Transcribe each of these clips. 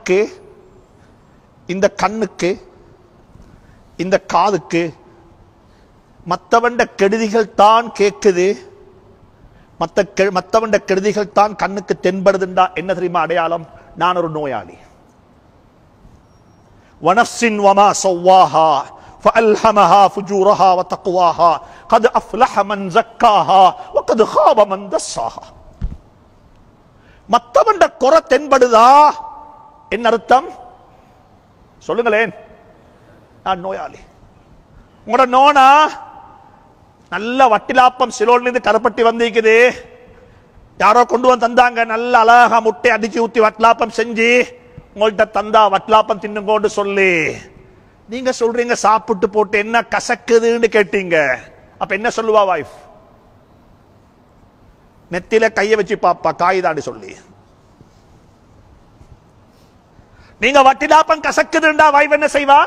நாக்குக்கு, இந்த கண்ணுக்கு, இந்த காதுக்கு மத்தவண்ட கெடுதிகள் தான் கேட்குது, மத்தவண்ட கெடுதிகள் தான் கண்ணுக்கு தென்படுதுண்டா என்ன தெரியுமா அடையாளம்? நான் ஒரு நோயாளி. வனஃப்ஸின் வமா ஸவ்வாஹா ஃபஅல்ஹமஹா ஃபுஜூரஹா வதக்வாஹா கத் அஃப்லஹ மன் ஸக்காஹா வகத் ஹாப மன் தஸ்ஸாஹா. மத்தவண்ட குறை தென்படுதா என்ன அர்த்தம்? சொல்லுங்களேன். நான் நோயாளி. உங்களோட நோனா நல்ல வட்டிலாப்பம் சிலோன்ல இருந்து கருப்பட்டி வந்திருக்குது, யாரோ கொண்டு வந்து தந்தாங்க, நல்ல அழகா முட்டை அடிச்சு ஊத்தி வட்டிலாப்பம் செஞ்சு உங்கள்கிட்ட தந்தா வட்டிலாப்பம் தின்னுங்கோன்னு சொல்லி நீங்க சொல்றீங்க சாப்பிட்டு போட்டு என்ன கசக்குதுன்னு கேட்டீங்க. அப்ப என்ன சொல்லுவா வைஃப்? நெத்தில கைய வச்சு பாப்பா காய்தான்னு சொல்லி. நீங்க வட்டிலாப்பம் கசக்குதுண்டா வைஃப் என்ன செய்வா?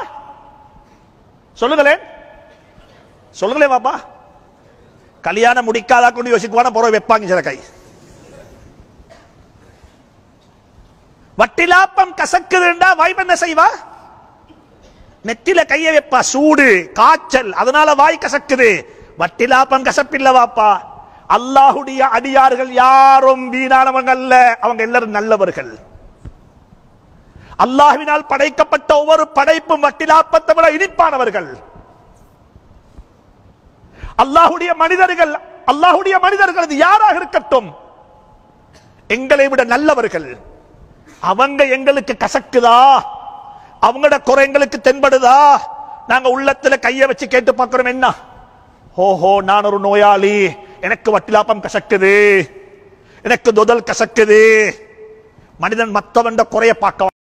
சொல்லுங்களேன், சொல்லுங்களேன் பாப்பா. கல்யாணம் முடிக்காதா கொண்டு யோசிக்குவான போற வைப்பாங்க சில கை. வட்டிலாப்பம் கசக்குதுண்டா வைஃப் என்ன செய்வா? நெத்தில கைய வைப்பா. சூடு காய்ச்சல் அதனால வாய் கசக்குது. வட்டிலாப்பம் கசப்பில்ல வாப்பா. அல்லாஹுடைய அடியார்கள் யாரும் வீணானவங்க அல்ல, அவங்க எல்லாரும் நல்லவர்கள். அல்லாஹ்வினால் படைக்கப்பட்ட ஒவ்வொரு படைப்பும் வட்டிலாப்பத்தை விட இனிப்பானவர்கள். அல்லாஹுடைய மனிதர்கள், அல்லாஹுடைய மனிதர்கள் அது யாராக இருக்கட்டும் எங்களை விட நல்லவர்கள். அவங்க எங்களுக்கு கசக்குதா, அவங்களோட குறை எங்களுக்கு தென்படுதா, நாங்க உள்ளத்துல கைய வச்சு கேட்டு பார்க்கிறோம். என்ன? ஓஹோ நான் ஒரு நோயாளி, எனக்கு வட்டிலாப்பம் கசக்குது, எனக்கு தொதல் கசக்குது. மனிதன் மத்தவண்ட குறைய பார்க்க